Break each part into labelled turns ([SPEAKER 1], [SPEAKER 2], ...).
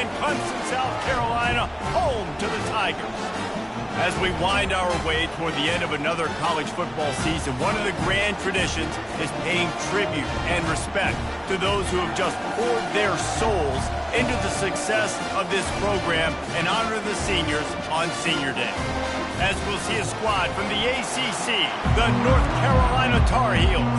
[SPEAKER 1] in Clemson, South Carolina, home to the Tigers. As we wind our way toward the end of another college football season, one of the grand traditions is paying tribute and respect to those who have just poured their souls into the success of this program and honor the seniors on Senior Day. As we'll see a squad from the ACC, the North Carolina Tar Heels,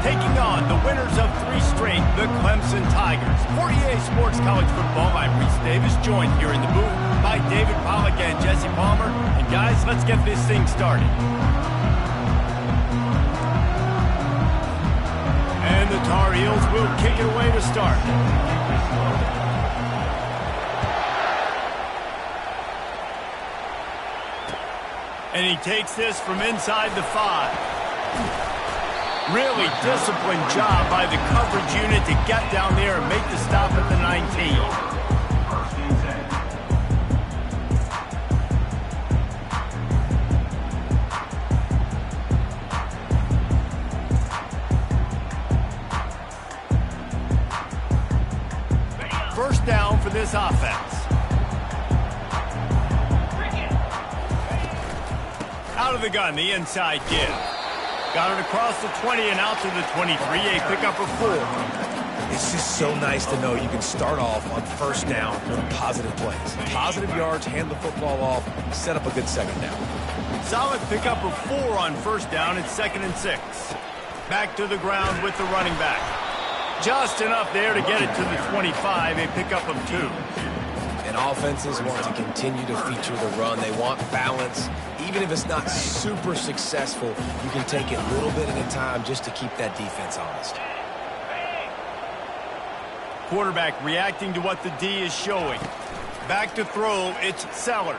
[SPEAKER 1] taking on the winners of 3 straight, the Clemson Tigers. For EA Sports College Football, I'm Reese Davis, joined here in the booth by David Pollack and Jesse Palmer. And guys, let's get this thing started. And the Tar Heels will kick it away to start. And he takes this from inside the 5. Really disciplined job by the coverage unit to get down there and make the stop at the 19. First down for this offense. Out of the gun, the inside give. Got it across the 20 and out to the 23, a pickup of 4.
[SPEAKER 2] It's just so nice to know you can start off on first down with positive plays. Positive yards, hand the football off, set up a good second down.
[SPEAKER 1] Solid pickup of 4 on first down. It's 2nd and 6. Back to the ground with the running back. Just enough there to get it to the 25, a pickup of 2.
[SPEAKER 2] And offenses want to continue to feature the run. They want balance. Even if it's not super successful, you can take it little bit at a time just to keep that defense honest.
[SPEAKER 1] Quarterback reacting to what the D is showing. Back to throw, it's Sellers.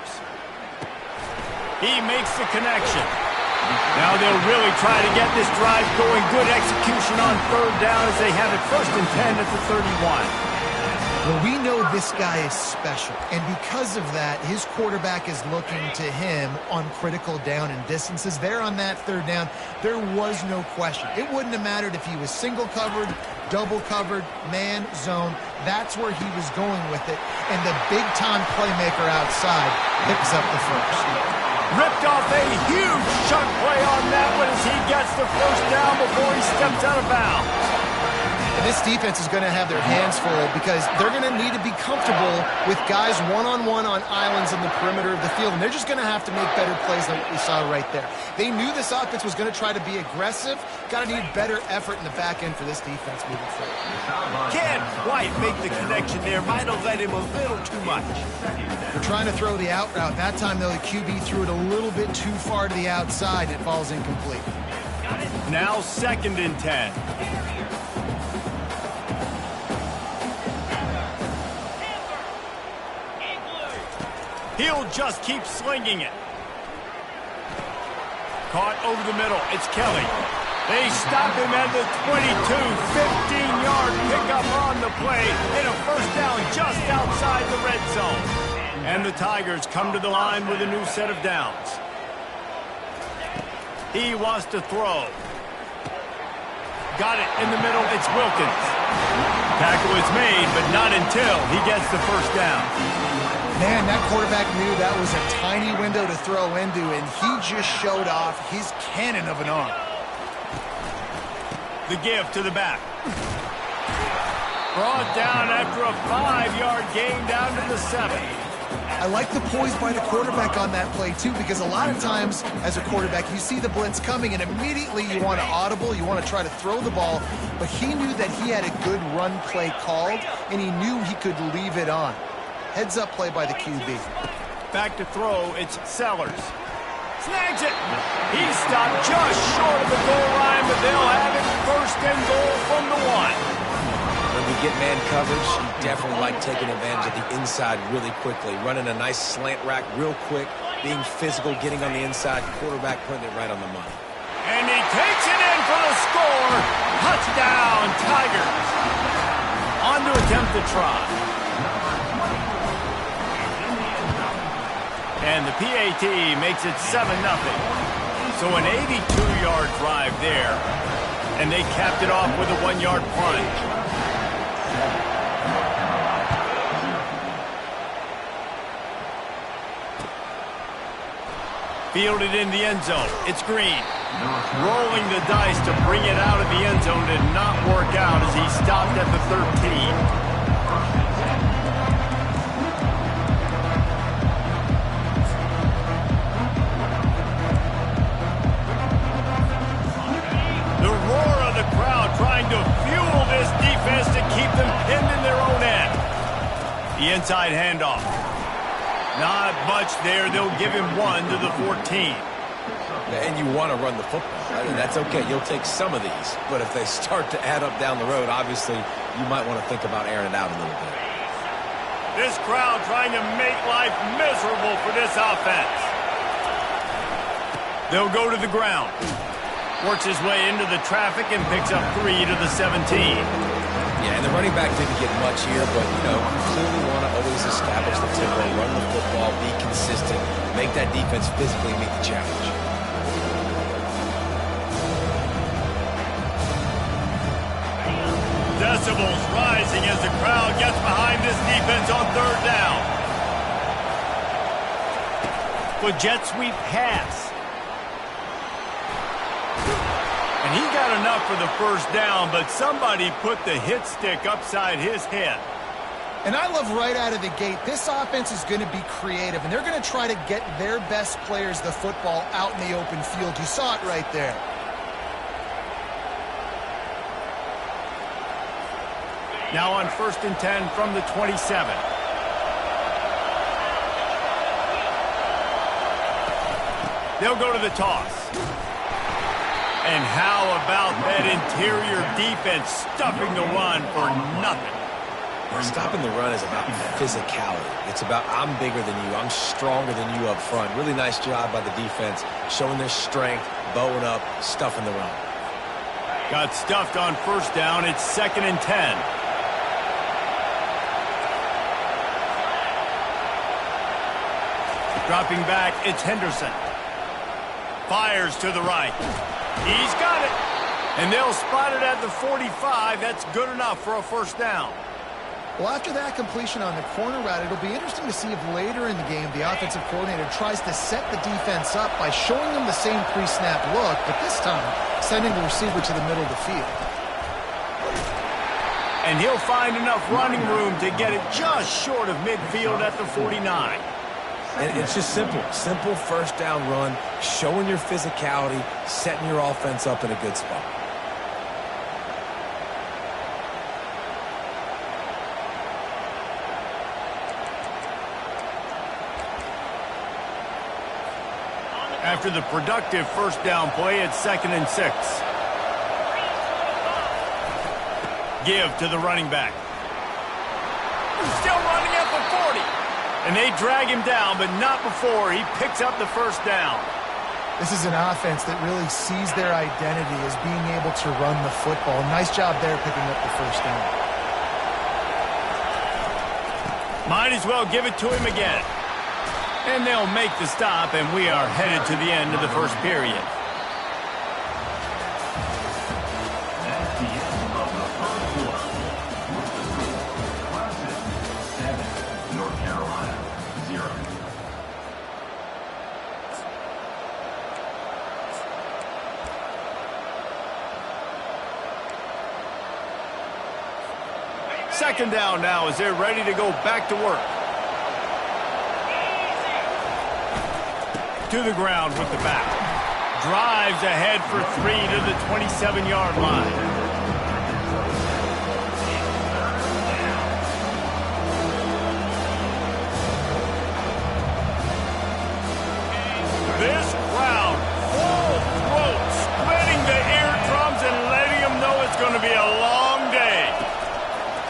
[SPEAKER 1] He makes the connection. Now they'll really try to get this drive going. Good execution on 3rd down as they have it 1st and 10 at the 31.
[SPEAKER 3] Well, we know this guy is special, and because of that, his quarterback is looking to him on critical down and distances. There on that 3rd down, there was no question. It wouldn't have mattered if he was single covered, double covered, man, zone. That's where he was going with it, and the big-time playmaker outside picks up the first.
[SPEAKER 1] Ripped off a huge chunk play on that one as he gets the first down before he steps out of bounds.
[SPEAKER 3] And this defense is going to have their hands full because they're going to need to be comfortable with guys one-on-one on islands in the perimeter of the field. And they're just going to have to make better plays than what we saw right there. They knew this offense was going to try to be aggressive. Got to need better effort in the back end for this defense moving forward.
[SPEAKER 1] Can't quite make the connection there. Might have let him a little too much.
[SPEAKER 3] They're trying to throw the out route. That time, though, the QB threw it a little bit too far to the outside. And it falls incomplete.
[SPEAKER 1] Now 2nd and 10. He'll just keep slinging it. Caught over the middle. It's Kelly. They stop him at the 22. 15-yard pickup on the play. And a first down just outside the red zone. And the Tigers come to the line with a new set of downs. He wants to throw. Got it in the middle. It's Wilkins. Tackle is made, but not until he gets the first down.
[SPEAKER 3] Man, that quarterback knew that was a tiny window to throw into, and he just showed off his cannon of an arm.
[SPEAKER 1] The give to the back. Brought down after a 5-yard gain down to the 7.
[SPEAKER 3] I like the poise by the quarterback on that play, too, because a lot of times as a quarterback, you see the blitz coming, and immediately you want to audible, you want to try to throw the ball, but he knew that he had a good run play called, and he knew he could leave it on. Heads-up play by the QB.
[SPEAKER 1] Back to throw, it's Sellers. Snags it. He stopped just short of the goal line, but they'll have it 1st and goal from the 1.
[SPEAKER 2] When we get man coverage, you definitely like taking advantage of the inside really quickly. Running a nice slant rack real quick, being physical, getting on the inside, quarterback putting it right on the money.
[SPEAKER 1] And he takes it in for the score. Touchdown, Tigers. On to attempt the try. And the PAT makes it 7-0. So an 82-yard drive there. And they capped it off with a 1-yard plunge. Fielded in the end zone. It's Green. Rolling the dice to bring it out of the end zone did not work out as he stopped at the 13. Trying to fuel this defense to keep them pinned in their own end. The inside handoff. Not much there. They'll give him 1 to the 14.
[SPEAKER 2] And you want to run the football. I mean, that's okay. You'll take some of these. But if they start to add up down the road, obviously, you might want to think about airing it out a little bit.
[SPEAKER 1] This crowd trying to make life miserable for this offense. They'll go to the ground. Works his way into the traffic and picks up 3 to the 17.
[SPEAKER 2] Yeah, and the running back didn't get much here, but, you clearly want to always establish the tempo, run the football, be consistent, make that defense physically meet the challenge.
[SPEAKER 1] Decibels rising as the crowd gets behind this defense on 3rd down. With jet sweep pass. And he got enough for the first down, but somebody put the hit stick upside his head.
[SPEAKER 3] And I love right out of the gate, this offense is going to be creative, and they're going to try to get their best players the football out in the open field. You saw it right there.
[SPEAKER 1] Now on 1st and 10 from the 27. They'll go to the toss. And how about that interior defense stuffing the run for nothing?
[SPEAKER 2] Stopping the run is about physicality. It's about I'm bigger than you. I'm stronger than you up front. Really nice job by the defense, showing their strength, bowing up, stuffing the run.
[SPEAKER 1] Got stuffed on 1st down. It's 2nd and 10. Dropping back, it's Henderson. Fires to the right. He's got it. And they'll spot it at the 45. That's good enough for a 1st down.
[SPEAKER 3] Well, after that completion on the corner route, it'll be interesting to see if later in the game the offensive coordinator tries to set the defense up by showing them the same pre-snap look, but this time sending the receiver to the middle of the field.
[SPEAKER 1] And he'll find enough running room to get it just short of midfield at the 49.
[SPEAKER 2] And it's just simple. Simple 1st down run, showing your physicality, setting your offense up in a good spot.
[SPEAKER 1] After the productive 1st down play, it's 2nd and 6. Give to the running back. Still running at the 40. And they drag him down, but not before he picks up the 1st down.
[SPEAKER 3] This is an offense that really sees their identity as being able to run the football. Nice job there picking up the 1st down.
[SPEAKER 1] Might as well give it to him again. And they'll make the stop, and we are headed to the end of the 1st period. Second down now as they're ready to go back to work. To the ground with the back. Drives ahead for 3 to the 27-yard line. This crowd, full throat, splitting the eardrums and letting them know it's going to be a long day.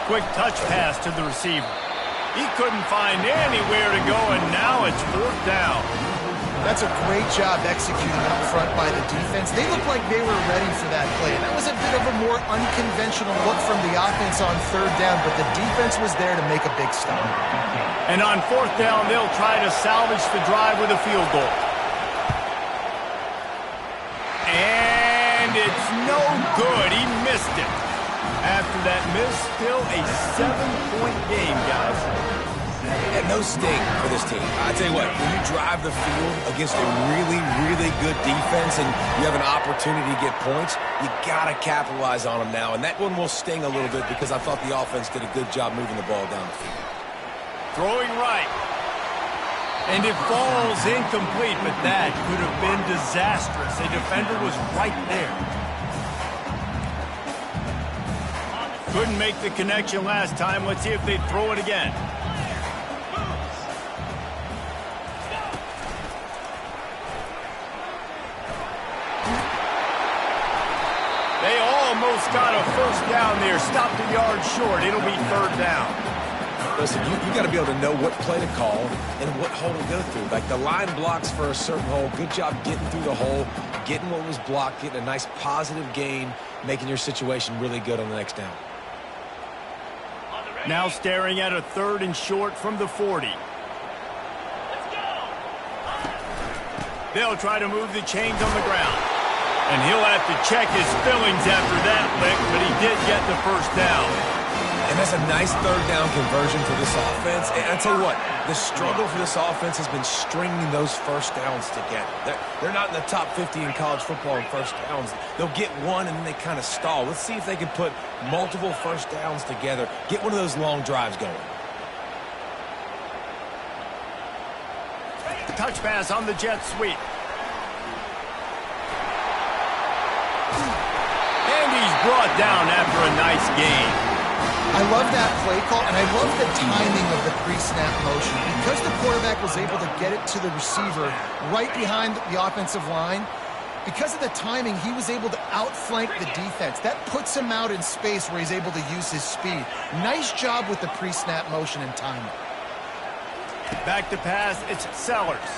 [SPEAKER 1] Quick touch pass to the receiver. He couldn't find anywhere to go, and now it's 4th down.
[SPEAKER 3] That's a great job executing up front by the defense. They looked like they were ready for that play. And that was a bit of a more unconventional look from the offense on 3rd down, but the defense was there to make a big stop.
[SPEAKER 1] And on 4th down, they'll try to salvage the drive with a field goal. And it's no good. He missed it. After that miss, still a 7-point game, guys.
[SPEAKER 2] And no no sting for this team. I tell you what, when you drive the field against a really, really good defense and you have an opportunity to get points, you got to capitalize on them now. And that one will sting a little bit because I thought the offense did a good job moving the ball down the field.
[SPEAKER 1] Throwing right. And it falls incomplete, but that could have been disastrous. A defender was right there. Couldn't make the connection last time. Let's see if they throw it again. They almost got a first down there. Stopped a yard short. It'll be third down.
[SPEAKER 2] Listen, you got to be able to know what play to call and what hole to go through. Like the line blocks for a certain hole. Good job getting through the hole, getting what was blocked, getting a nice positive gain, making your situation really good on the next down.
[SPEAKER 1] Now staring at a third and short from the 40. They'll try to move the chains on the ground. And he'll have to check his fillings after that lick, but he did get the first down.
[SPEAKER 2] And that's a nice third down conversion for this offense. And I tell you what, the struggle for this offense has been stringing those first downs together. They're not in the top 50 in college football in first downs. They'll get one and then they kind of stall. Let's see if they can put multiple first downs together, get one of those long drives going.
[SPEAKER 1] Touch pass on the jet sweep. And he's brought down after a nice gain.
[SPEAKER 3] I love that play call, and I love the timing of the pre-snap motion. Because the quarterback was able to get it to the receiver right behind the offensive line, because of the timing, he was able to outflank the defense. That puts him out in space where he's able to use his speed. Nice job with the pre-snap motion and timing.
[SPEAKER 1] Back to pass, it's Sellers.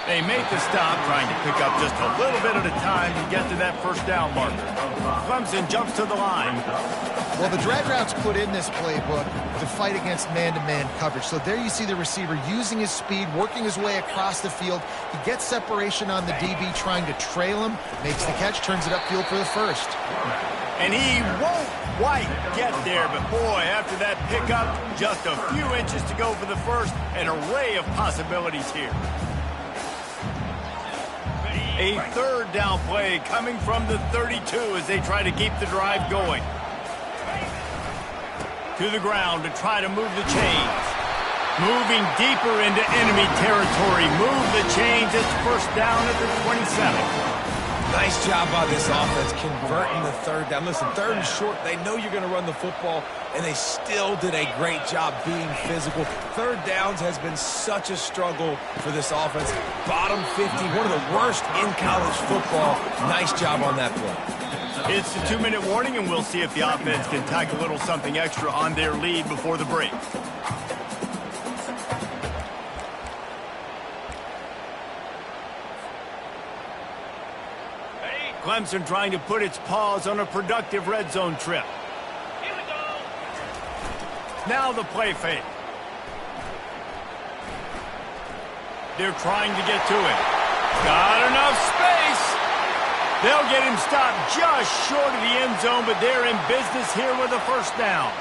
[SPEAKER 1] They make the stop, trying to pick up just a little bit at a time to get to that first down marker. Clemson jumps to the line.
[SPEAKER 3] Well, the drag routes put in this playbook to fight against man-to-man coverage. So there you see the receiver using his speed, working his way across the field. He gets separation on the DB, trying to trail him, makes the catch, turns it upfield for the first.
[SPEAKER 1] And he won't quite get there, but boy, after that pickup, just a few inches to go for the first. An array of possibilities here. A third down play coming from the 32 as they try to keep the drive going. To the ground to try to move the chains. Moving deeper into enemy territory. Move the chains. It's first down at the 27.
[SPEAKER 2] Nice job by this offense converting the third down. Listen, third and short, they know you're going to run the football, and they still did a great job being physical. Third downs has been such a struggle for this offense. Bottom 50, one of the worst in college football. Nice job on that play.
[SPEAKER 1] It's the 2-minute warning, and we'll see if the offense can tack a little something extra on their lead before the break. Clemson trying to put its paws on a productive red zone trip. Here we go. Now the play fake. They're trying to get to it. Got enough space. They'll get him stopped just short of the end zone, but they're in business here with a first down.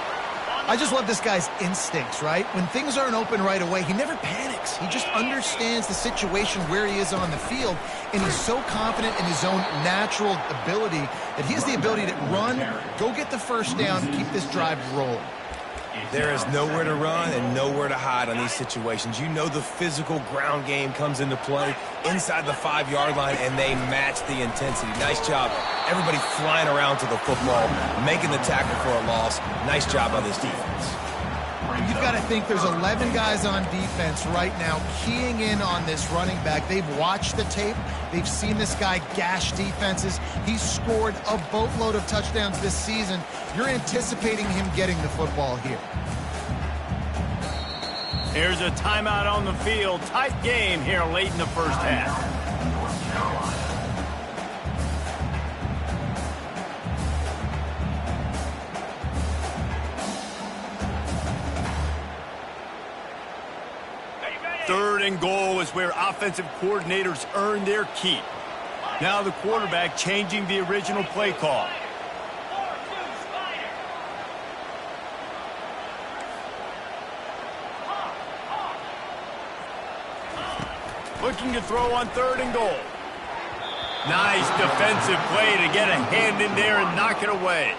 [SPEAKER 3] I just love this guy's instincts, right? When things aren't open right away, he never panics. He just understands the situation where he is on the field, and he's so confident in his own natural ability that he has the ability to run, go get the first down, keep this drive rolling.
[SPEAKER 2] There is nowhere to run and nowhere to hide on these situations. You know the physical ground game comes into play inside the 5-yard line, and they match the intensity. Nice job. Everybody flying around to the football, making the tackle for a loss. Nice job by this defense.
[SPEAKER 3] You've got to think there's 11 guys on defense right now keying in on this running back. They've watched the tape. They've seen this guy gash defenses. He's scored a boatload of touchdowns this season. You're anticipating him getting the football here.
[SPEAKER 1] Here's a timeout on the field. Tight game here late in the first half. Third and goal is where offensive coordinators earn their keep. Now the quarterback changing the original play call. Looking to throw on 3rd and goal. Nice defensive play to get a hand in there and knock it away.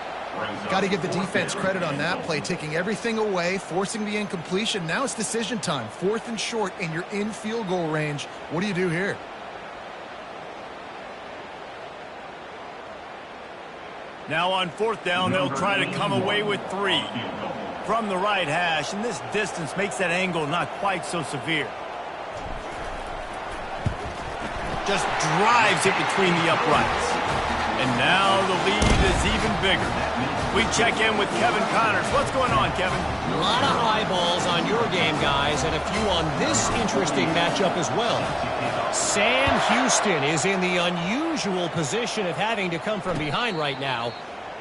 [SPEAKER 3] Got to give the defense credit on that play, taking everything away, forcing the incompletion. Now it's decision time. 4th and short, and you're in field goal range. What do you do here?
[SPEAKER 1] Now on 4th down, they'll try to come away with 3. From the right hash, and this distance makes that angle not quite so severe. Just drives it between the uprights. And now the lead is even bigger. We check in with Kevin Connors. What's going on, Kevin?
[SPEAKER 4] A lot of eyeballs on your game, guys, and a few on this interesting matchup as well. Sam Houston is in the unusual position of having to come from behind right now,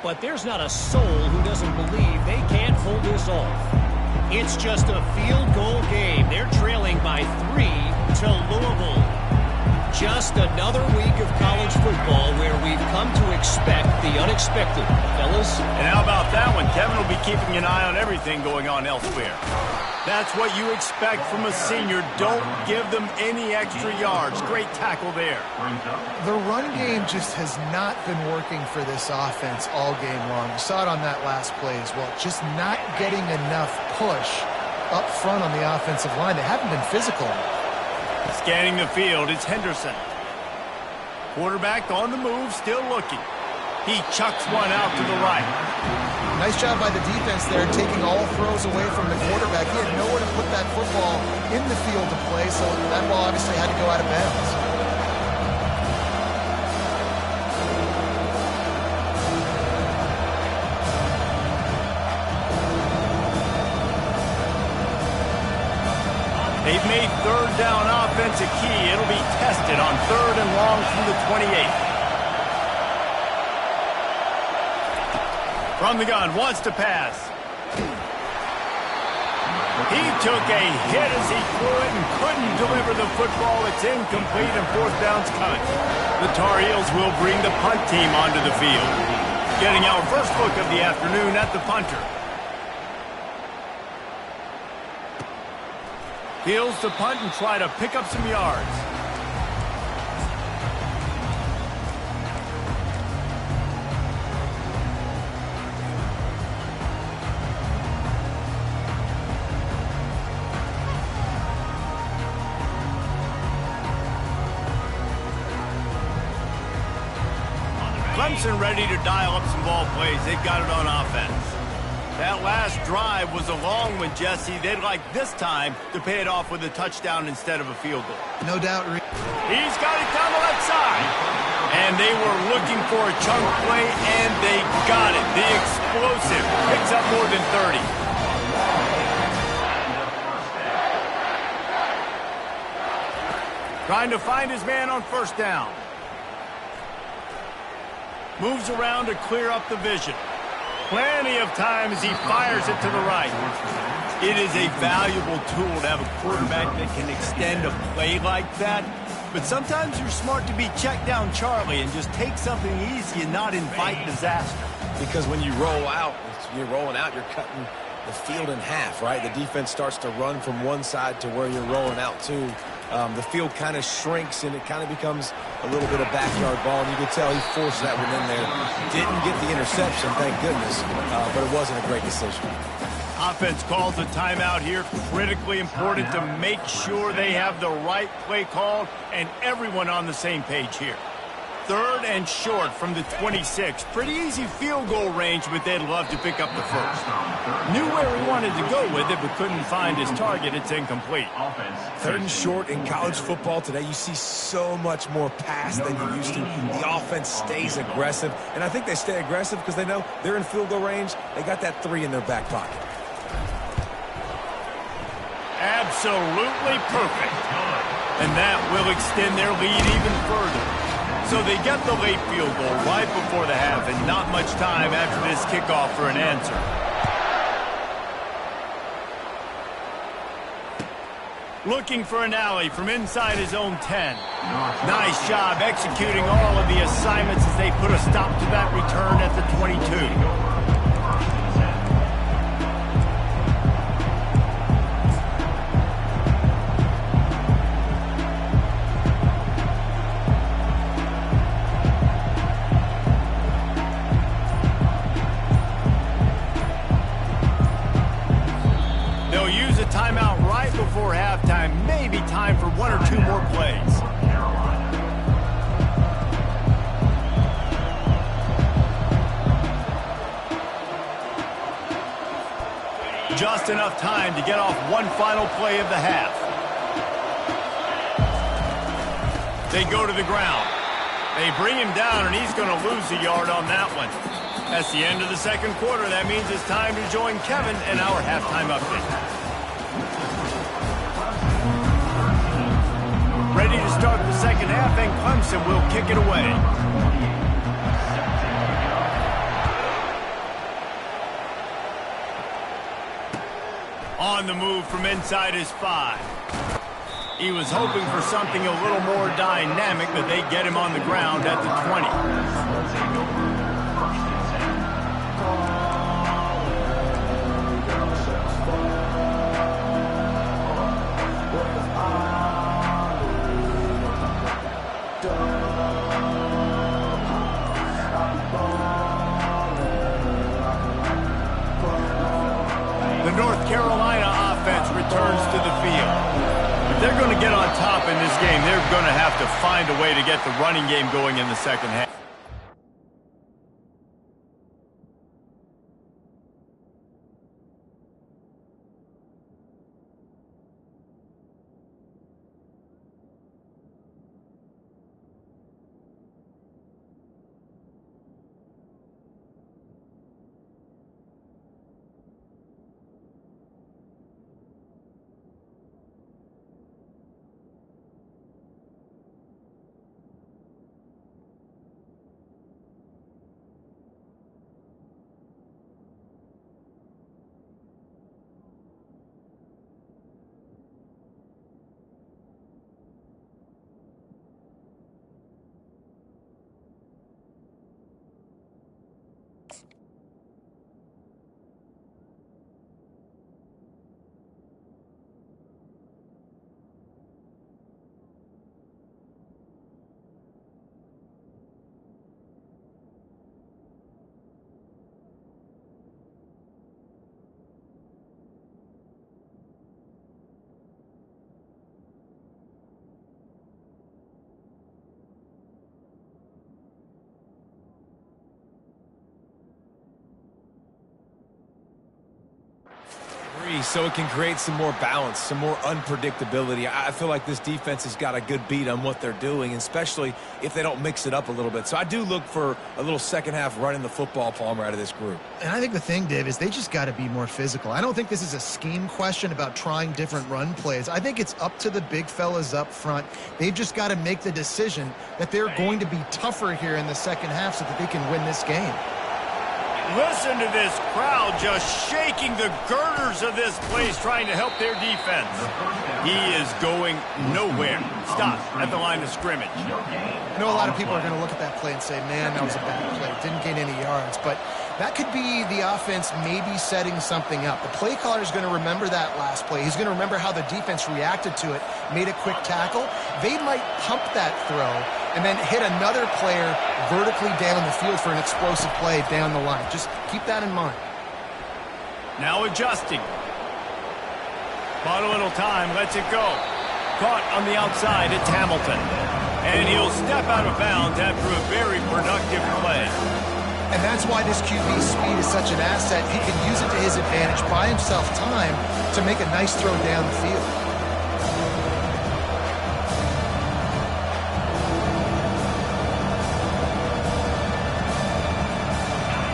[SPEAKER 4] but there's not a soul who doesn't believe they can't pull this off. It's just a field goal game. They're trailing by 3 to Louisville. Just another week of college football where we've come to expect the unexpected, fellas.
[SPEAKER 1] And how about that one? Kevin will be keeping an eye on everything going on elsewhere. That's what you expect from a senior. Don't give them any extra yards. Great tackle there.
[SPEAKER 3] The run game just has not been working for this offense all game long. You saw it on that last play as well. Just not getting enough push up front on the offensive line. They haven't been physical.
[SPEAKER 1] Scanning the field, it's Henderson. Quarterback on the move, still looking. He chucks one out to the right.
[SPEAKER 3] Nice job by the defense there, taking all throws away from the quarterback. He had nowhere to put that football in the field to play, so that ball obviously had to go out of bounds.
[SPEAKER 1] They've made 3rd down offense a key. It'll be tested on 3rd and long from the 28. From the gun, wants to pass. He took a hit as he threw it and couldn't deliver the football. It's incomplete and 4th down's coming. The Tar Heels will bring the punt team onto the field. Getting our first look of the afternoon at the punter. Fields to punt and try to pick up some yards. Clemson ready to dial up some ball plays. They've got it on offense. That last drive was a long one, Jesse. They'd like this time to pay it off with a touchdown instead of a field goal.
[SPEAKER 3] No doubt.
[SPEAKER 1] He's got it down the left side. And they were looking for a chunk play, and they got it. The explosive picks up more than 30. Trying to find his man on 1st down. Moves around to clear up the vision. Plenty of time as he fires it to the right. It is a valuable tool to have a quarterback that can extend a play like that. But sometimes you're smart to be check down Charlie and just take something easy and not invite disaster.
[SPEAKER 2] Because when you roll out, you're rolling out, you're cutting the field in half, right? The defense starts to run from one side to where you're rolling out to. The field kind of shrinks, and it kind of becomes a little bit of backyard ball, and you could tell he forced that one in there. Didn't get the interception, thank goodness, but it wasn't a great decision.
[SPEAKER 1] Offense calls a timeout here. Critically important to make sure they have the right play called and everyone on the same page here. 3rd and short from the 26. Pretty easy field goal range, but they'd love to pick up the 1st. Knew where he wanted to go with it, but couldn't find his target. It's incomplete.
[SPEAKER 2] 3rd and short in college football today, you see so much more pass than you used to. The offense stays aggressive, and I think they stay aggressive because they know they're in field goal range. They got that 3 in their back pocket.
[SPEAKER 1] Absolutely perfect. And that will extend their lead even further. So they get the late field goal right before the half, and not much time after this kickoff for an answer. Looking for an alley from inside his own 10. Nice job executing all of the assignments as they put a stop to that return at the 22. They'll use a timeout right before halftime. Maybe time for one or two more plays. Just enough time to get off one final play of the half. They go to the ground. They bring him down, and he's going to lose a yard on that one. That's the end of the second quarter. That means it's time to join Kevin in our halftime update. Ready to start the second half, and Clemson will kick it away. On the move from inside his 5. He was hoping for something a little more dynamic, but they get him on the ground at the 20. The North Carolina offense returns to the field. If they're going to get on top in this game, they're going to have to find a way to get the running game going in the second half.
[SPEAKER 2] So it can create some more balance, some more unpredictability. I feel like this defense has got a good beat on what they're doing, especially if they don't mix it up a little bit. So I do look for a little second half running the football, Palmer, out of this group.
[SPEAKER 3] And I think the thing, Dave, is they just got to be more physical. I don't think this is a scheme question about trying different run plays. I think it's up to the big fellas up front. They've just got to make the decision that they're going to be tougher here in the second half so that they can win this game.
[SPEAKER 1] Listen to this crowd just shaking the girders of this place trying to help their defense. He is going nowhere. Stop at the line of scrimmage.
[SPEAKER 3] I know a lot of people are going to look at that play and say, man, that was a bad play. Didn't gain any yards. But that could be the offense maybe setting something up. The play caller is going to remember that last play. He's going to remember how the defense reacted to it, made a quick tackle. They might pump that throw and then hit another player vertically down the field for an explosive play down the line. Just keep that in mind.
[SPEAKER 1] Now adjusting. Bought a little time, lets it go. Caught on the outside, it's Hamilton. And he'll step out of bounds after a very productive play.
[SPEAKER 3] And that's why this QB's speed is such an asset. He can use it to his advantage, buy himself time to make a nice throw down the field.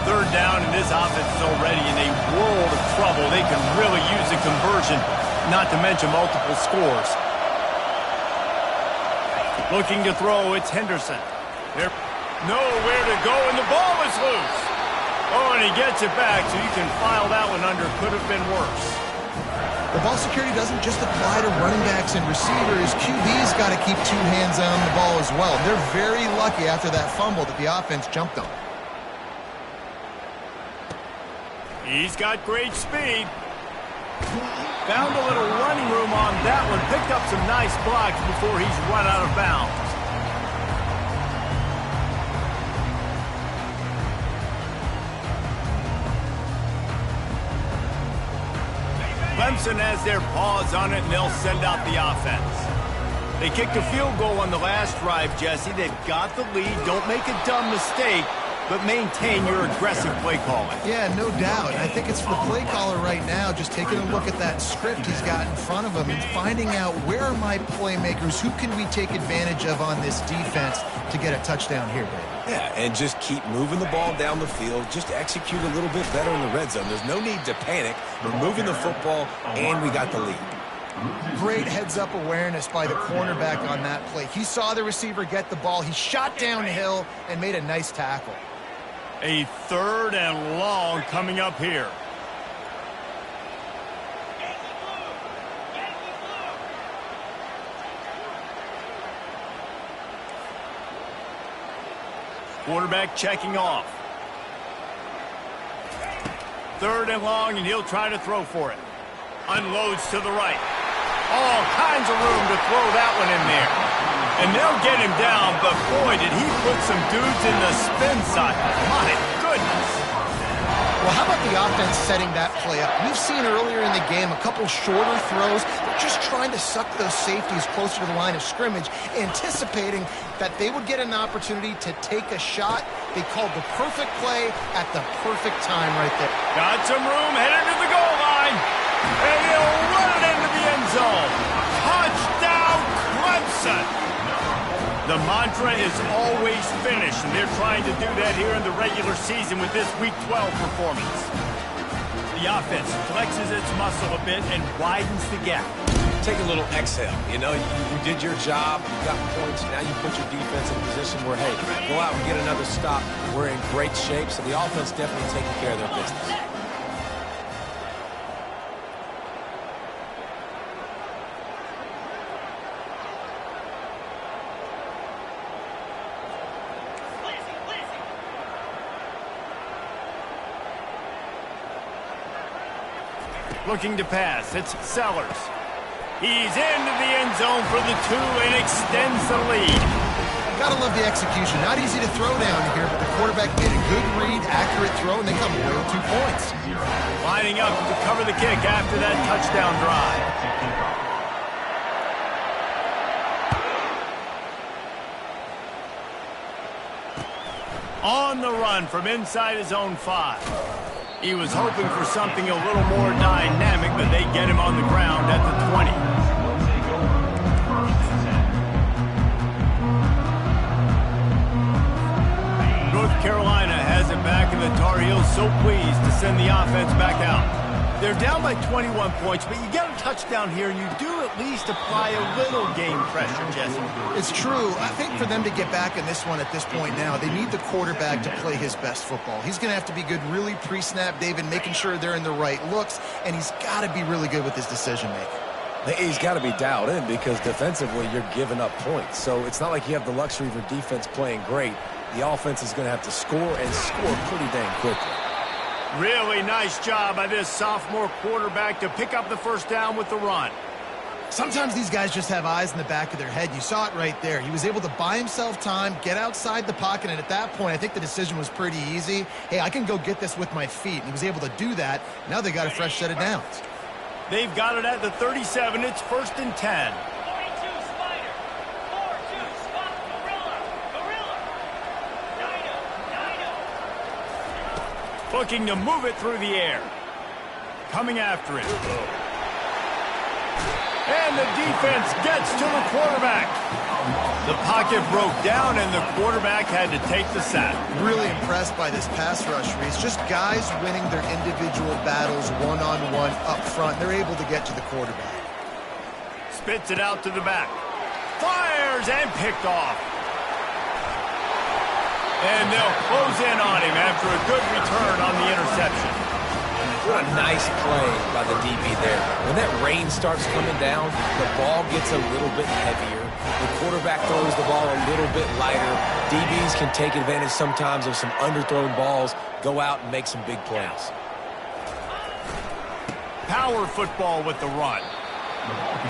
[SPEAKER 1] Third down, and this offense is already in a world of trouble. They can really use a conversion, not to mention multiple scores. Looking to throw, it's Henderson. They're nowhere to go, and the ball is loose. Oh, and he gets it back, so you can file that one under. Could have been worse.
[SPEAKER 3] The ball security doesn't just apply to running backs and receivers. QB's got to keep two hands on the ball as well. They're very lucky after that fumble that the offense jumped on.
[SPEAKER 1] He's got great speed. Found a little running room on that one. Picked up some nice blocks before he's run out of bounds. Clemson has their paws on it, and they'll send out the offense. They kicked a field goal on the last drive, Jesse. They've got the lead. Don't make a dumb mistake, but maintain your aggressive play calling.
[SPEAKER 3] Yeah, no doubt. I think it's for the play caller right now, just taking a look at that script he's got in front of him and finding out where are my playmakers, who can we take advantage of on this defense to get a touchdown here, Dave.
[SPEAKER 2] Yeah, and just keep moving the ball down the field. Just execute a little bit better in the red zone. There's no need to panic. We're moving the football, and we got the lead.
[SPEAKER 3] Great heads-up awareness by the cornerback on that play. He saw the receiver get the ball. He shot downhill and made a nice tackle.
[SPEAKER 1] A 3rd and long coming up here. Quarterback checking off. 3rd and long, and he'll try to throw for it. Unloads to the right. All kinds of room to throw that one in there. And they'll get him down, but boy, did he put some dudes in the spin cycle. My goodness.
[SPEAKER 3] Well, how about the offense setting that play up? We've seen earlier in the game a couple shorter throws. They're just trying to suck those safeties closer to the line of scrimmage, anticipating that they would get an opportunity to take a shot. They called the perfect play at the perfect time right there.
[SPEAKER 1] Got some room, headed to the goal line. And he'll run it into the end zone. Touchdown, Clemson. The mantra is always finish, and they're trying to do that here in the regular season with this Week 12 performance. The offense flexes its muscle a bit and widens the gap.
[SPEAKER 2] Take a little exhale. You know, you did your job. You got points. Now you put your defense in a position where, hey, go out and get another stop. We're in great shape, so the offense definitely taking care of their business.
[SPEAKER 1] Looking to pass, it's Sellers. He's into the end zone for the 2 and extends the lead.
[SPEAKER 3] Gotta love the execution. Not easy to throw down here, but the quarterback made a good read, accurate throw, and they come away with 2 points.
[SPEAKER 1] Lining up to cover the kick after that touchdown drive. On the run from inside his own 5. He was hoping for something a little more dynamic, but they get him on the ground at the 20. North Carolina has it back, and the Tar Heels so pleased to send the offense back out. They're down by 21 points, but you get a touchdown here, and you do at least apply a little game pressure, Jesse.
[SPEAKER 3] It's true. I think for them to get back in this one at this point now, they need the quarterback to play his best football. He's going to have to be good really pre-snap, David, making sure they're in the right looks, and he's got to be really good with his decision-making.
[SPEAKER 2] He's got to be dialed in because defensively you're giving up points. So it's not like you have the luxury of your defense playing great. The offense is going to have to score and score pretty dang quickly.
[SPEAKER 1] Really nice job by this sophomore quarterback to pick up the first down with the run.
[SPEAKER 3] Sometimes these guys just have eyes in the back of their head. You saw it right there. He was able to buy himself time, get outside the pocket, and at that point, I think the decision was pretty easy. Hey, I can go get this with my feet. And he was able to do that. Now they got a fresh set of downs.
[SPEAKER 1] They've got it at the 37. It's 1st and 10. Looking to move it through the air. Coming after it. And the defense gets to the quarterback. The pocket broke down, and the quarterback had to take the sack.
[SPEAKER 3] Really impressed by this pass rush, Reese. Just guys winning their individual battles one-on-one up front. They're able to get to the quarterback.
[SPEAKER 1] Spits it out to the back. Fires and picked off. And they'll close in on him after a good return on the interception.
[SPEAKER 2] What a nice play by the DB there. When that rain starts coming down, the ball gets a little bit heavier. The quarterback throws the ball a little bit lighter. DBs can take advantage sometimes of some underthrown balls, go out and make some big plays.
[SPEAKER 1] Power football with the run.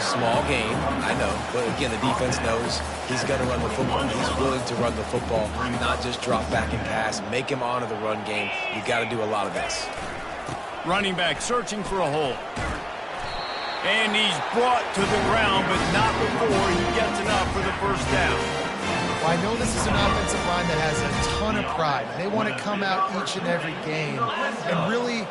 [SPEAKER 2] Small game, I know, but again, the defense knows he's going to run the football. He's willing to run the football, not just drop back and pass, make him honor the run game. You got to do a lot of this.
[SPEAKER 1] Running back searching for a hole. And he's brought to the ground, but not before he gets enough for the first down.
[SPEAKER 3] Well, I know this is an offensive line that has a ton of pride. They want to come out each and every game and really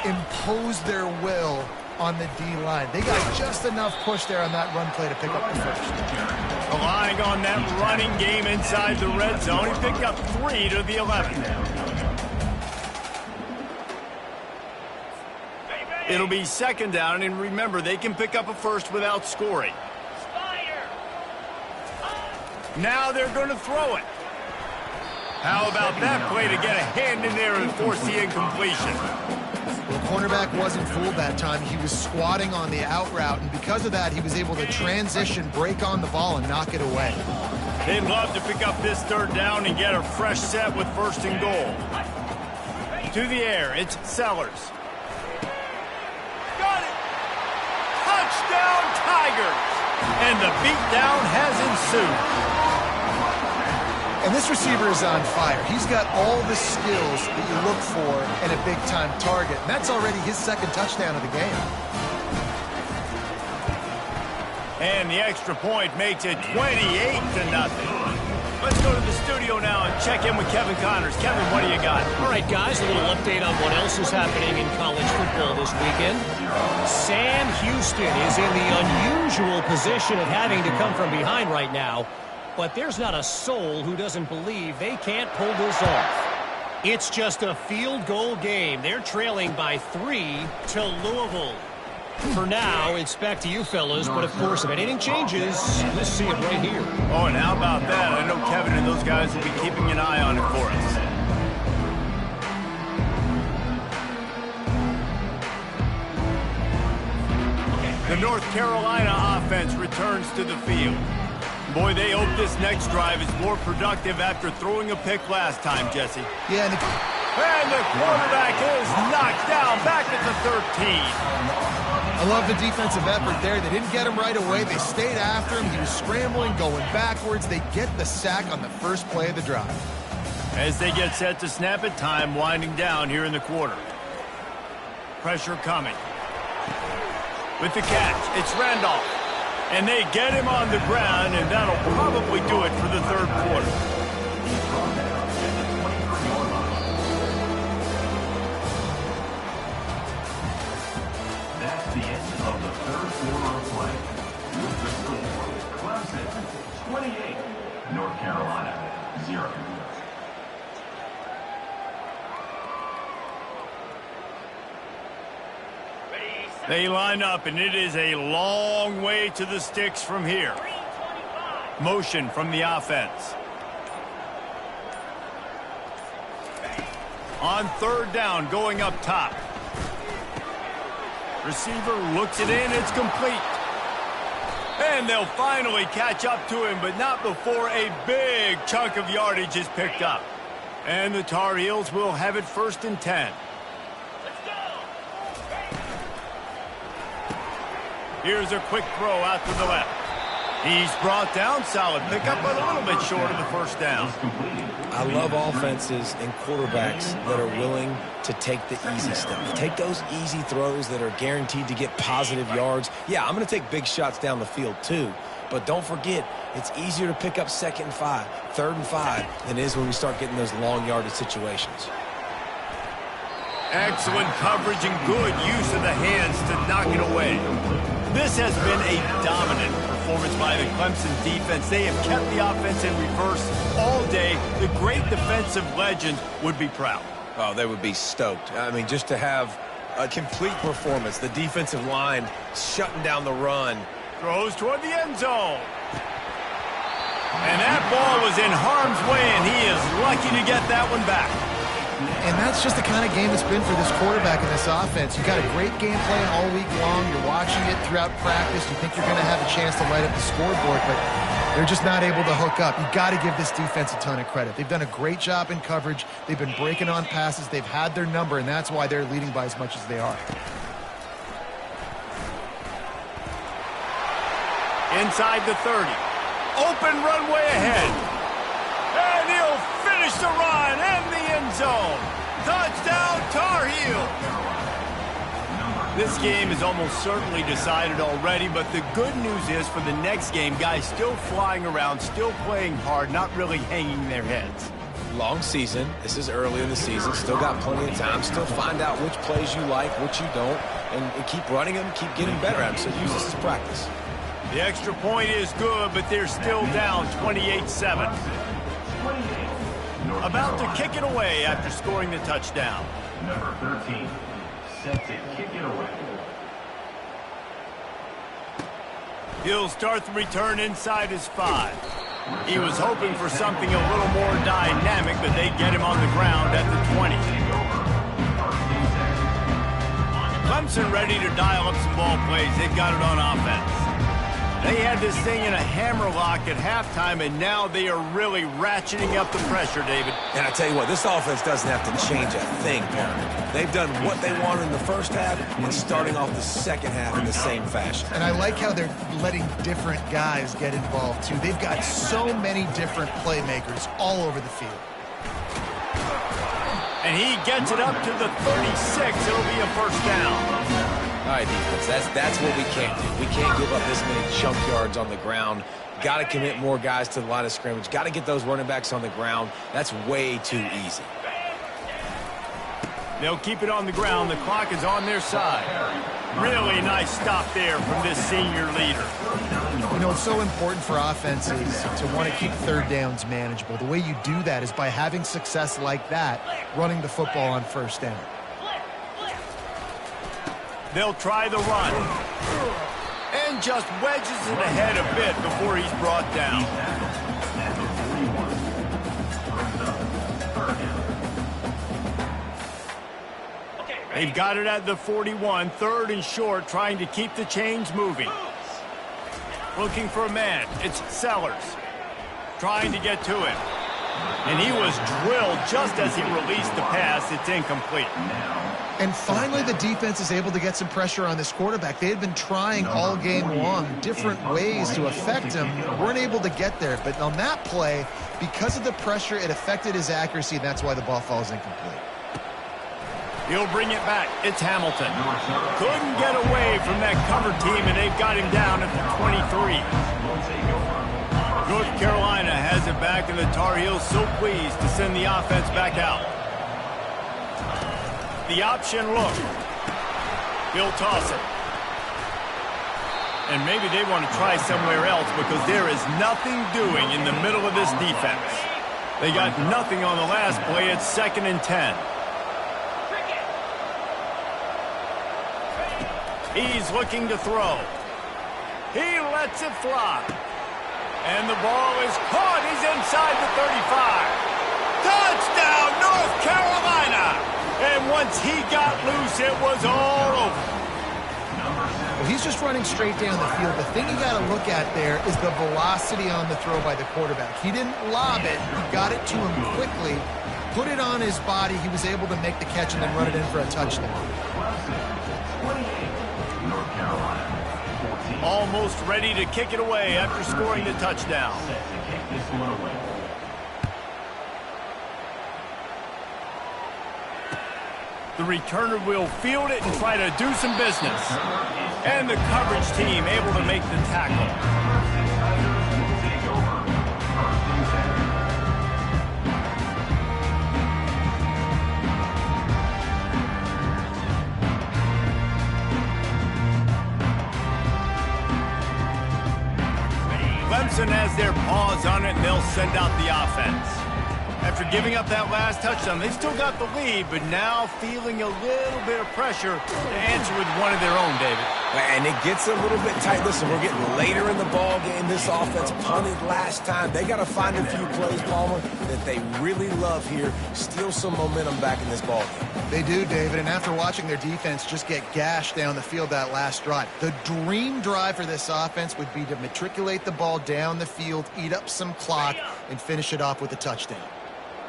[SPEAKER 3] impose their will on the D-line. They got just enough push there on that run play to pick up the first.
[SPEAKER 1] Relying on that running game inside the red zone, he picked up 3 to the 11. It'll be second down, and remember, they can pick up a first without scoring. Now they're going to throw it. How about that play to get a hand in there and force the incompletion?
[SPEAKER 3] The cornerback wasn't fooled that time. He was squatting on the out route, and because of that, he was able to transition, break on the ball, and knock it away.
[SPEAKER 1] They'd love to pick up this third down and get a fresh set with first and goal. To the air, it's Sellers. Got it! Touchdown, Tigers! And the beatdown has ensued.
[SPEAKER 3] And this receiver is on fire. He's got all the skills that you look for in a big-time target. And that's already his second touchdown of the game.
[SPEAKER 1] And the extra point makes it 28-0. Let's go to the studio now and check in with Kevin Connors. Kevin, what do you got?
[SPEAKER 4] All right, guys, a little update on what else is happening in college football this weekend. Sam Houston is in the unusual position of having to come from behind right now. But there's not a soul who doesn't believe they can't pull this off. It's just a field goal game. They're trailing by 3 to Louisville. For now, it's back to you fellas, but of course, if anything changes, let's see it right here.
[SPEAKER 1] Oh, and how about that? I know Kevin and those guys will be keeping an eye on it for us. The North Carolina offense returns to the field. Boy, they hope this next drive is more productive after throwing a pick last time, Jesse.
[SPEAKER 3] Yeah,
[SPEAKER 1] and the quarterback is knocked down back at the 13.
[SPEAKER 3] I love the defensive effort there. They didn't get him right away. They stayed after him. He was scrambling, going backwards. They get the sack on the first play of the drive.
[SPEAKER 1] As they get set to snap it, time winding down here in the quarter. Pressure coming. With the catch, it's Randolph. And they get him on the ground, and that'll probably do it for the third quarter.
[SPEAKER 5] That's the end of the third quarter of play. With the score, Clemson 28, North Carolina 0.
[SPEAKER 1] They line up, and it is a long way to the sticks from here. Motion from the offense. On third down, going up top. Receiver looks it in, it's complete. And they'll finally catch up to him, but not before a big chunk of yardage is picked up. And the Tar Heels will have it 1st and 10. Here's a quick throw out to the left. He's brought down, solid pickup, but a little bit short of the first down.
[SPEAKER 2] I love offenses and quarterbacks that are willing to take the easy stuff. Take those easy throws that are guaranteed to get positive yards. Yeah, I'm going to take big shots down the field too. But don't forget, it's easier to pick up 2nd and 5, 3rd and 5 than it is when we start getting those long yardage situations.
[SPEAKER 1] Excellent coverage and good use of the hands to knock it away. This has been a dominant performance by the Clemson defense. They have kept the offense in reverse all day. The great defensive legends would be proud.
[SPEAKER 2] Oh, they would be stoked. I mean, just to have a complete performance. The defensive line shutting down the run.
[SPEAKER 1] Throws toward the end zone. And that ball was in harm's way, and he is lucky to get that one back.
[SPEAKER 3] And that's just the kind of game it's been for this quarterback in this offense. You've got a great game plan all week long. You're watching it throughout practice. You think you're going to have a chance to light up the scoreboard, but they're just not able to hook up. You've got to give this defense a ton of credit. They've done a great job in coverage. They've been breaking on passes. They've had their number, and that's why they're leading by as much as they are.
[SPEAKER 1] Inside the 30. Open runway ahead. And he'll finish the run in the end zone. Touchdown, Tar Heel. This game is almost certainly decided already, but the good news is for the next game, guys still flying around, still playing hard, not really hanging their heads.
[SPEAKER 2] Long season. This is early in the season. Still got plenty of time. Still find out which plays you like, which you don't, and keep running them, keep getting better at them. So use this as practice.
[SPEAKER 1] The extra point is good, but they're still down 28-7. About to kick it away after scoring the touchdown.
[SPEAKER 5] Number 13, set to kick it away.
[SPEAKER 1] He'll start the return inside his 5. He was hoping for something a little more dynamic, but they get him on the ground at the 20. Clemson ready to dial up some ball plays. They've got it on offense. They had this thing in a hammerlock at halftime, and now they are really ratcheting up the pressure, David.
[SPEAKER 2] And I tell you what, this offense doesn't have to change a thing, Parker. They've done what they wanted in the first half and starting off the second half in the same fashion.
[SPEAKER 3] And I like how they're letting different guys get involved, too. They've got so many different playmakers all over the field.
[SPEAKER 1] And he gets it up to the 36. It'll be a first down.
[SPEAKER 2] All right, defense, that's what we can't do. We can't give up this many junk yards on the ground. Got to commit more guys to the line of scrimmage. Got to get those running backs on the ground. That's way too easy.
[SPEAKER 1] They'll keep it on the ground. The clock is on their side. Really nice stop there from this senior leader.
[SPEAKER 3] You know, it's so important for offenses to want to keep third downs manageable. The way you do that is by having success like that, running the football on first down.
[SPEAKER 1] They'll try the run. And just wedges it ahead a bit before he's brought down. They've got it at the 41, 3rd and short, trying to keep the chains moving. Looking for a man. It's Sellers. Trying to get to him. And he was drilled just as he released the pass. It's incomplete.
[SPEAKER 3] And finally, the defense is able to get some pressure on this quarterback. They had been trying all game long different ways to affect him. Weren't able to get there. But on that play, because of the pressure, it affected his accuracy, and that's why the ball falls incomplete.
[SPEAKER 1] He'll bring it back. It's Hamilton. Couldn't get away from that cover team, and they've got him down at the 23. North Carolina has it back, and the Tar Heels so pleased to send the offense back out. The option look. He'll toss it. And maybe they want to try somewhere else because there is nothing doing in the middle of this defense. They got nothing on the last play. It's 2nd and 10. He's looking to throw. He lets it fly. And the ball is caught. He's inside the 35. Touchdown, North Carolina! And once he got loose, it was all over.
[SPEAKER 3] Well, he's just running straight down the field. The thing you got to look at there is the velocity on the throw by the quarterback. He didn't lob it. He got it to him quickly, put it on his body. He was able to make the catch and then run it in for a touchdown.
[SPEAKER 5] North Carolina, 14.
[SPEAKER 1] Almost ready to kick it away after scoring the touchdown.
[SPEAKER 5] Set to kick this one away.
[SPEAKER 1] The returner will field it and try to do some business. And the coverage team able to make the tackle. Clemson has their paws on it, and they'll send out the offense. After giving up that last touchdown, they still got the lead, but now feeling a little bit of pressure to answer with one of their own, David.
[SPEAKER 2] And it gets a little bit tight. Listen, we're getting later in the ball game. This offense punted last time. They got to find a few plays, Palmer, that they really love here. Steal some momentum back in this ball game.
[SPEAKER 3] They do, David, and after watching their defense just get gashed down the field that last drive, the dream drive for this offense would be to matriculate the ball down the field, eat up some clock, and finish it off with a touchdown.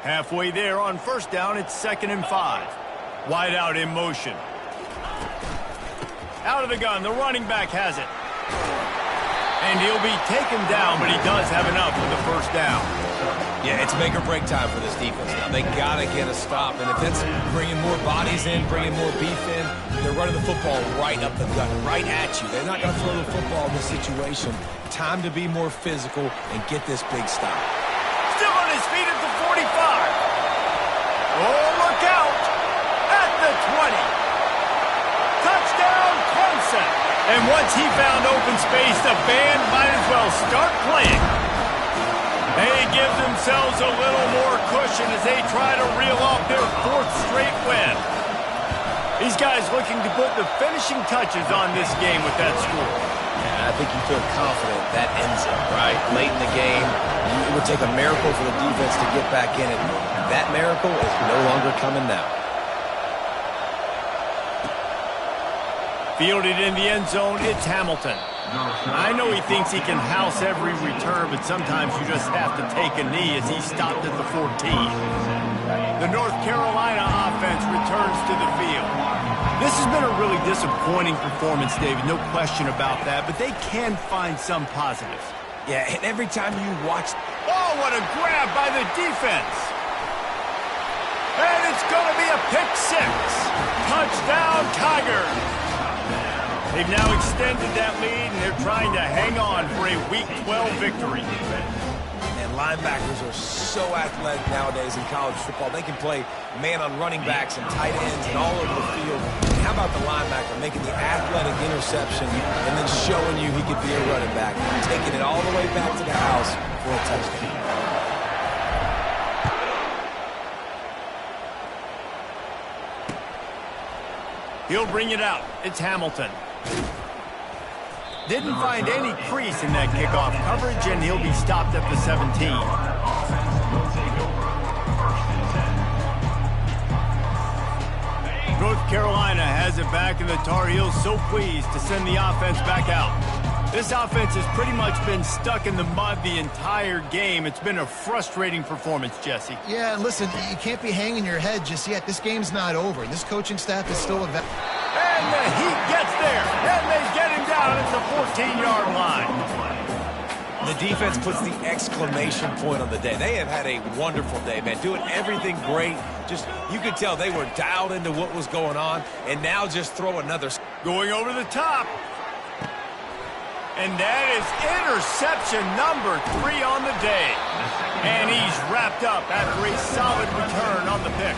[SPEAKER 1] Halfway there on first down, it's 2nd and 5. Wide out in motion. Out of the gun, the running back has it. And he'll be taken down, but he does have enough for the first down.
[SPEAKER 2] Yeah, it's make or break time for this defense now. They got to get a stop, and if that's bringing more bodies in, bringing more beef in, They're running the football right up the gut, right at you. They're not going to throw the football in this situation. Time to be more physical and get this big stop.
[SPEAKER 1] Still on his feet at the 45. Oh, look out! At the 20. Touchdown, Clemson. And once he found open space, the band might as well start playing. They give themselves a little more cushion as they try to reel off their 4th straight win. These guys looking to put the finishing touches on this game with that score.
[SPEAKER 2] Yeah, I think you feel confident that ends it, right? Late in the game, it would take a miracle for the defense to get back in it. That miracle is no longer coming now.
[SPEAKER 1] Fielded in the end zone, it's Hamilton. I know he thinks he can house every return, but sometimes you just have to take a knee as he stopped at the 14. The North Carolina offense returns to the field. This has been a really disappointing performance, David, no question about that, but they can find some positives.
[SPEAKER 2] Yeah, and every time you watch...
[SPEAKER 1] Oh, what a grab by the defense! And it's going to be a pick 6. Touchdown, Tigers! They've now extended that lead, and they're trying to hang on for a Week 12 victory.
[SPEAKER 2] And linebackers are so athletic nowadays in college football. They can play man on running backs and tight ends and all over the field. And how about the linebacker making the athletic interception and then showing you he could be a running back, taking it all the way back to the house for a touchdown.
[SPEAKER 1] He'll bring it out. It's Hamilton. Didn't find any crease in that kickoff coverage, and he'll be stopped at the 17. North Carolina has it back, and the Tar Heels so pleased to send the offense back out. This offense has pretty much been stuck in the mud the entire game. It's been a frustrating performance, Jesse.
[SPEAKER 3] Yeah, and listen, you can't be hanging your head just yet. This game's not over. This coaching staff is still
[SPEAKER 1] And the Heat gets there, and they get him down at the 14-yard line.
[SPEAKER 2] The defense puts the exclamation point on the day. They have had a wonderful day, man. Doing everything great. Just, you could tell they were dialed into what was going on, and now just throw another...
[SPEAKER 1] Going over the top. And that is interception number 3 on the day. And he's wrapped up after a solid return on the pick.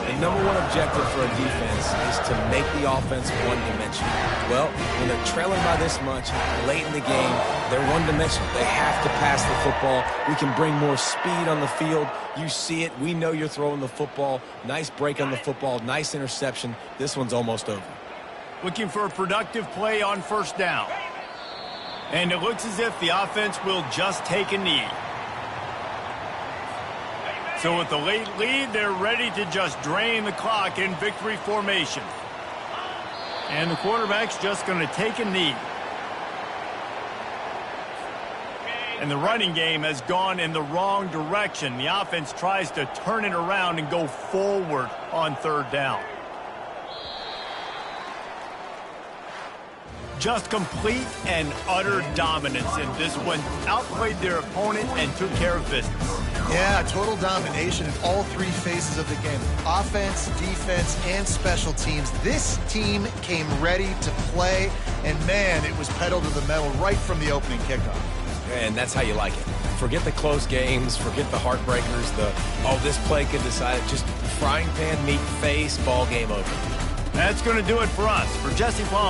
[SPEAKER 2] The number one objective for a defense is to make the offense one-dimensional. Well, when they're trailing by this much, late in the game, they're one-dimensional. They have to pass the football. We can bring more speed on the field. You see it. We know you're throwing the football. Nice break on the football. Nice interception. This one's almost over.
[SPEAKER 1] Looking for a productive play on first down. And it looks as if the offense will just take a knee. So with the late lead, they're ready to just drain the clock in victory formation. And the quarterback's just going to take a knee. And the running game has gone in the wrong direction. The offense tries to turn it around and go forward on third down. Just complete and utter dominance in this one. Outplayed their opponent and took care of business.
[SPEAKER 3] Yeah, total domination in all 3 phases of the game. Offense, defense, and special teams. This team came ready to play, and man, it was pedal to the metal right from the opening kickoff.
[SPEAKER 2] And that's how you like it. Forget the close games, forget the heartbreakers, this play could decide it. Just frying pan meet face, ball game over.
[SPEAKER 1] That's going to do it for us. For Jesse Palmer.